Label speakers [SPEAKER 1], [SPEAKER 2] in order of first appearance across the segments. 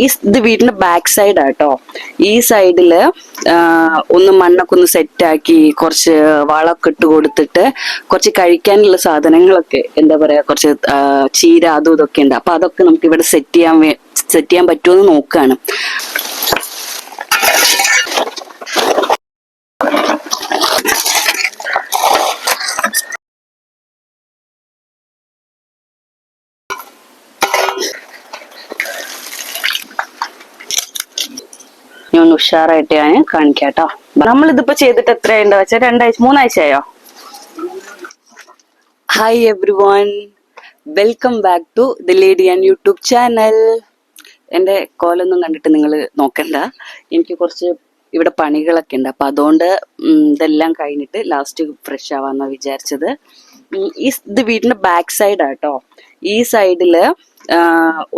[SPEAKER 1] ഇത് വീടിന്റെ back side ആട്ടോ. ഈ സൈഡില് ഒന്ന് മണ്ണൊക്കെ ഒന്ന് സെറ്റാക്കി കുറച്ച് വളമൊക്കെ ഇട്ട് കൊടുത്തിട്ട് കുറച്ച് കഴിക്കാനുള്ള സാധനങ്ങളൊക്കെ എന്താ പറയാ കുറച്ച് ചീര അതും ഇതൊക്കെ ഉണ്ട്. അപ്പൊ അതൊക്കെ നമുക്ക് ഇവിടെ സെറ്റ് ചെയ്യാൻ പറ്റുമെന്ന് നോക്കുകയാണ്. ഞാൻ ഉഷാറായിട്ട് ഞാൻ കാണിക്കാട്ടോ. നമ്മളിതിപ്പോ ചെയ്തിട്ട് എത്രയുണ്ടോ വെച്ചാൽ 2 ആഴ്ചയോ. Hi everyone, welcome back to the lady and YouTube channel. എന്റെ കോലൊന്നും കണ്ടിട്ട് നിങ്ങൾ നോക്കണ്ട, എനിക്ക് കുറച്ച് ഇവിടെ പണികളൊക്കെ ഉണ്ട്. അപ്പൊ അതുകൊണ്ട് ഇതെല്ലാം കഴിഞ്ഞിട്ട് ലാസ്റ്റ് ഫ്രഷ് ആവാന്നാ വിചാരിച്ചത്. ഇത് വീടിന്റെ ബാക്ക് സൈഡ് ആട്ടോ. ഈ സൈഡില്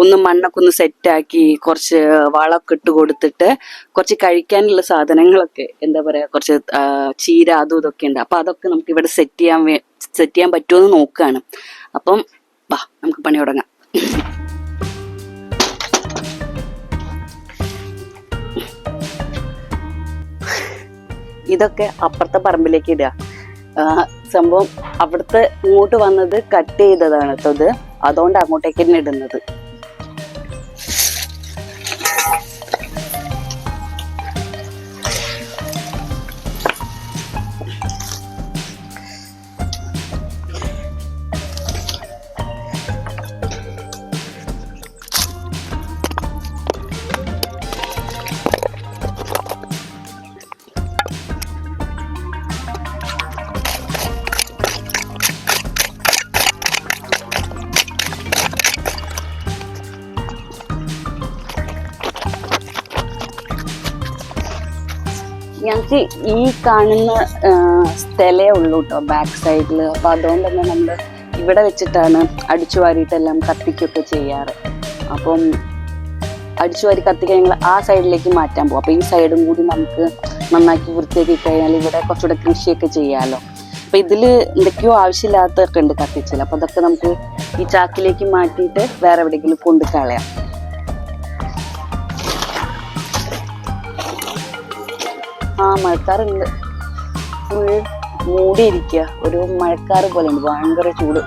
[SPEAKER 1] ഒന്ന് മണ്ണൊക്കെ ഒന്ന് സെറ്റാക്കി കുറച്ച് വളമൊക്കെ ഇട്ട് കൊടുത്തിട്ട് കുറച്ച് കഴിക്കാനുള്ള സാധനങ്ങളൊക്കെ എന്താ പറയാ കുറച്ച് ചീര അതും ഇതൊക്കെ ഉണ്ട്. അപ്പൊ അതൊക്കെ നമുക്ക് ഇവിടെ സെറ്റ് ചെയ്യാൻ പറ്റുമെന്ന് നോക്കുകയാണ്. അപ്പം വാ നമുക്ക് പണി തുടങ്ങാം. ഇതൊക്കെ അപ്പുറത്തെ പറമ്പിലേക്ക് ഇടുക. സംഭവം അവിടുത്തെ ഇങ്ങോട്ട് വന്നത് കട്ട് ചെയ്തതാണ് കേട്ടോ ഇത്, അതുകൊണ്ട് അങ്ങോട്ടേക്ക് തന്നെ ഇടുന്നത്. ഞങ്ങൾക്ക് ഈ കാണുന്ന സ്ഥലേ ഉള്ളൂ കേട്ടോ ബാക്ക് സൈഡിൽ. അപ്പൊ അതുകൊണ്ട് തന്നെ നമ്മൾ ഇവിടെ വെച്ചിട്ടാണ് അടിച്ചു വാരിയിട്ടെല്ലാം കത്തിക്കൊക്കെ ചെയ്യാറ്. അപ്പം അടിച്ചു വാരി കത്തിക്കാൻ ഞങ്ങൾ ആ സൈഡിലേക്ക് മാറ്റാൻ പോകും. അപ്പൊ ഈ സൈഡും കൂടി നമുക്ക് നന്നാക്കി വൃത്തിയാക്കി കഴിഞ്ഞാൽ ഇവിടെ കുറച്ചുകൂടെ കൃഷിയൊക്കെ ചെയ്യാമല്ലോ. അപ്പൊ ഇതില് എന്തൊക്കെയോ ആവശ്യമില്ലാത്തതൊക്കെ ഉണ്ട് കത്തിച്ചില്ല. അപ്പൊ അതൊക്കെ നമുക്ക് ഈ ചാക്കിലേക്ക് മാറ്റിയിട്ട് വേറെ എവിടെയെങ്കിലും കൊണ്ട് കളയാം. മഴക്കാറുണ്ട്, ഫുൾ മൂടിയിരിക്കുക, ഒരു മഴക്കാറ് പോലെ ഉണ്ട്, ഭയങ്കര ചൂട്.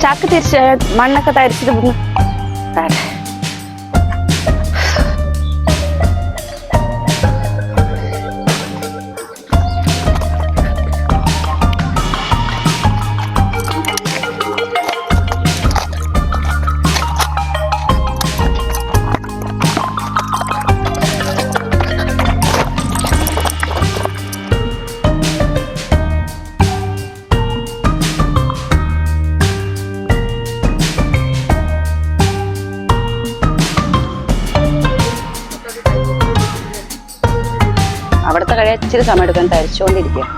[SPEAKER 1] ചാക്ക് തിരിച്ച് മണ്ണൊക്കെ തരിച്ചിട്ട് താഴെ ഇച്ചിരി സമയം എടുക്കാൻ തരിച്ചുകൊണ്ടിരിക്കുക.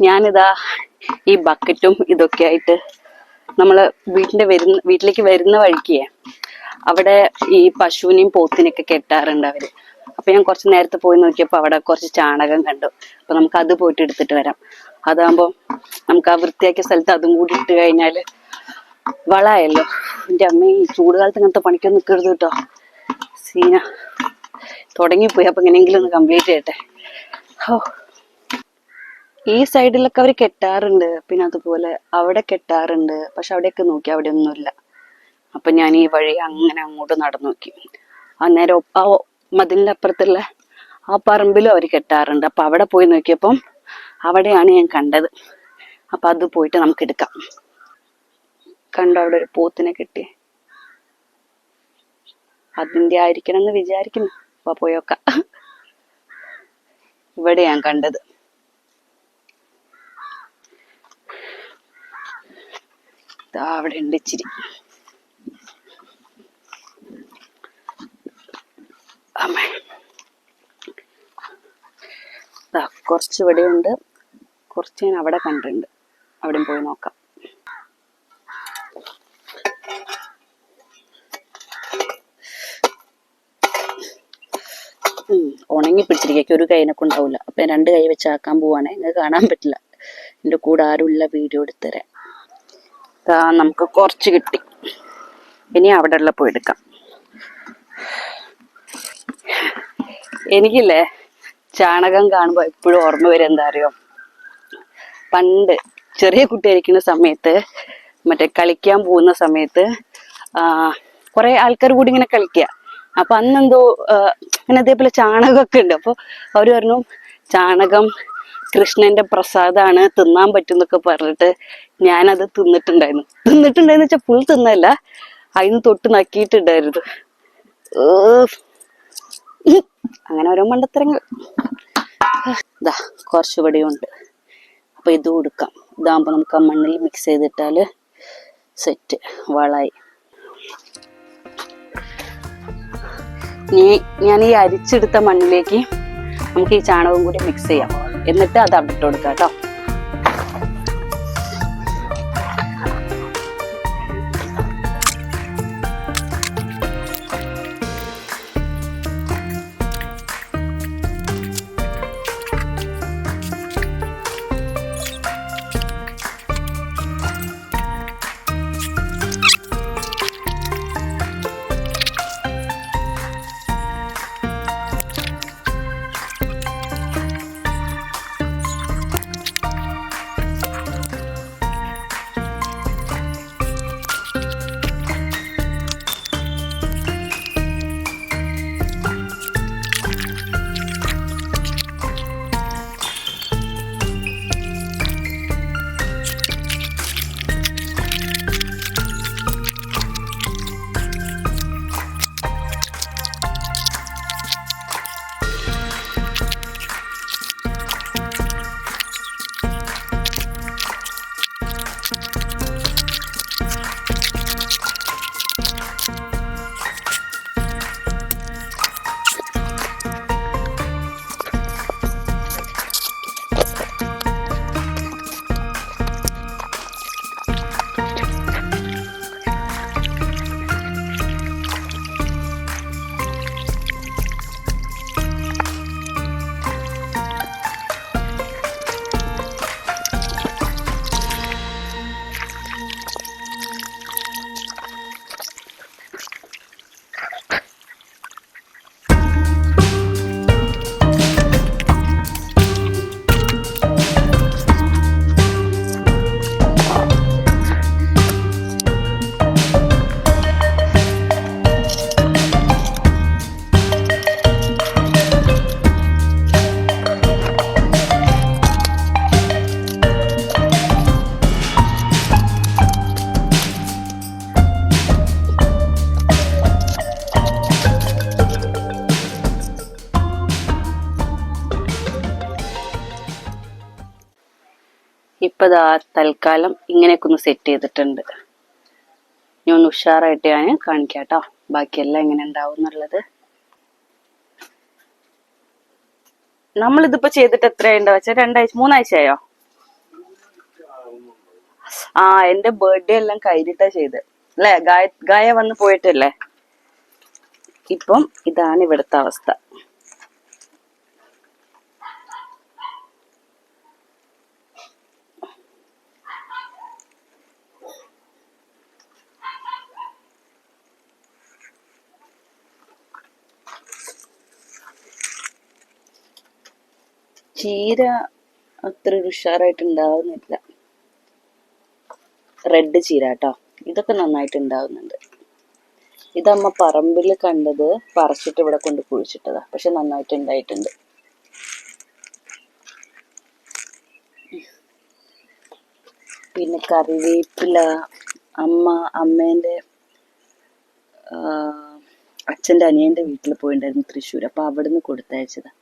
[SPEAKER 1] ഞാനിതാ ഈ ബക്കറ്റും ഇതൊക്കെ ആയിട്ട് നമ്മള് വീട്ടിലേക്ക് വരുന്ന വഴിക്ക് അവിടെ ഈ പശുവിനെയും പോത്തിനെയൊക്കെ കെട്ടാറുണ്ട് അവര്. അപ്പൊ ഞാൻ കുറച്ച് നേരത്തെ പോയി നോക്കിയപ്പോ അവിടെ കുറച്ച് ചാണകം കണ്ടു. അപ്പൊ നമുക്ക് അത് പോയിട്ട് എടുത്തിട്ട് വരാം. അതാകുമ്പോ നമുക്ക് ആ വൃത്തിയാക്കിയ സ്ഥലത്ത് അതും കൂടി ഇട്ട് കഴിഞ്ഞാല് വളായല്ലോ. എന്റെ അമ്മ ഈ ചൂടുകാലത്ത് ഇങ്ങനത്തെ പണിക്കൊന്നും നിൽക്കരുത് കേട്ടോ, സീന തുടങ്ങിപ്പോയി. അപ്പൊ എങ്ങനെയെങ്കിലും ഒന്ന് കംപ്ലീറ്റ് ചെയ്യട്ടെ. ഈ സൈഡിലൊക്കെ അവർ കെട്ടാറുണ്ട്, പിന്നെ അതുപോലെ അവിടെ കെട്ടാറുണ്ട്. പക്ഷെ അവിടെയൊക്കെ നോക്കി അവിടെ ഒന്നുമില്ല. അപ്പൊ ഞാൻ ഈ വഴി അങ്ങനെ അങ്ങോട്ട് നടന്നു നോക്കി. അന്നേരം ആ മതിലിന്റെ അപ്പുറത്തുള്ള ആ പറമ്പിലും അവർ കെട്ടാറുണ്ട്. അപ്പൊ അവിടെ പോയി നോക്കിയപ്പം അവിടെയാണ് ഞാൻ കണ്ടത്. അപ്പൊ അത് പോയിട്ട് നമുക്ക് എടുക്കാം. കണ്ടോ അവിടെ ഒരു പോത്തിനെ കെട്ടി, അതിന്റെ ആയിരിക്കണം എന്ന് വിചാരിക്കുന്നു. അപ്പൊ പോയോക്കാം. ഇവിടെ ഞാൻ കണ്ടത്. അവിടെ ഉണ്ട് ഇച്ചിരി. കുറച്ച് ഇവിടെ ഉണ്ട്, കുറച്ച് ഞാൻ അവിടെ കണ്ടിട്ടുണ്ട്. അവിടെ പോയി നോക്കാം. ഉണങ്ങി പിടിച്ചിരിക്കും, ഒരു കൈനൊക്കെ ഉണ്ടാവില്ല. അപ്പൊ ഞാൻ 2 കൈ വെച്ചാക്കാൻ പോവാണേ. നിങ്ങൾക്ക് കാണാൻ പറ്റില്ല, എൻ്റെ കൂടെ ആരുമില്ല, വീഡിയോ എടുത്തരാൻ. നമുക്ക് കുറച്ച് കിട്ടി. ഇനി അവിടെ ഉള്ള പോയി എടുക്കാം. എനിക്കില്ലേ ചാണകം കാണുമ്പോ എപ്പോഴും ഓർമ്മ വരും എന്താ അറിയോ, പണ്ട് ചെറിയ കുട്ടിയായിരിക്കുന്ന സമയത്ത് മറ്റേ കളിക്കാൻ പോകുന്ന സമയത്ത് കുറെ ആൾക്കാർ കൂടി ഇങ്ങനെ കളിക്കുക. അപ്പൊ അന്നെന്തോ അങ്ങനെ അതേപോലെ ചാണകമൊക്കെ ഉണ്ട്. അപ്പൊ അവര് പറഞ്ഞു ചാണകം കൃഷ്ണന്റെ പ്രസാദാണ്, തിന്നാൻ പറ്റും എന്നൊക്കെ പറഞ്ഞിട്ട് ഞാനത് തിന്നിട്ടുണ്ടായിരുന്നു വെച്ചാൽ ഫുൾ തിന്നല്ല, അതിന് തൊട്ട് നക്കിയിട്ടുണ്ടായിരുന്നു. അങ്ങനെ ഓരോ മണ്ടത്തരങ്ങൾ. ഇതാ കുറച്ച് ഇവിടെയുണ്ട്. അപ്പൊ ഇത് കൊടുക്കാം. ഇതാകുമ്പോ നമുക്ക് ആ മണ്ണിൽ മിക്സ് ചെയ്തിട്ടാല് സെറ്റ് വളായി. ഞാൻ ഈ അരിച്ചെടുത്ത മണ്ണിലേക്ക് നമുക്ക് ഈ ചാണകവും കൂടി മിക്സ് ചെയ്യാം. എന്നിട്ട് അത് അവിടെ ഇട്ട് കൊടുക്കാം കേട്ടോ. ഇപ്പൊ തൽക്കാലം ഇങ്ങനെയൊക്കെ ഒന്ന് സെറ്റ് ചെയ്തിട്ടുണ്ട്. ഇനി ഒന്ന് ഉഷാറായിട്ട് ഞാൻ കാണിക്കാം കേട്ടോ, ബാക്കിയെല്ലാം എങ്ങനെ ഉണ്ടാവും എന്നുള്ളത്. നമ്മളിതിപ്പോ ചെയ്തിട്ട് എത്രയുണ്ടോ വെച്ചാൽ 2 ആഴ്ച 3 ആഴ്ചയായോ? എന്റെ ബർത്ത്ഡേ എല്ലാം കഴിഞ്ഞിട്ടാ ചെയ്ത് അല്ലെ, ഗായ വന്ന് പോയിട്ടല്ലേ. ഇപ്പം ഇതാണ് ഇവിടുത്തെ അവസ്ഥ. ചീര അത്ര ഉഷാറായിട്ട് ഉണ്ടാവുന്നില്ല. റെഡ് ചീര കേട്ടോ, ഇതൊക്കെ നന്നായിട്ട് ഉണ്ടാവുന്നുണ്ട്. ഇതമ്മ പറമ്പിൽ കണ്ടത് പറിച്ചിട്ട് ഇവിടെ കൊണ്ട് കുഴിച്ചിട്ടതാ, പക്ഷെ നന്നായിട്ട് ഉണ്ടായിട്ടുണ്ട്. പിന്നെ കറിവേപ്പില അമ്മേന്റെ അച്ഛന്റെ അനിയന്റെ വീട്ടിൽ പോയിണ്ടായിരുന്നു തൃശ്ശൂർ, അപ്പൊ അവിടുന്ന് കൊടുത്തയച്ചതാ.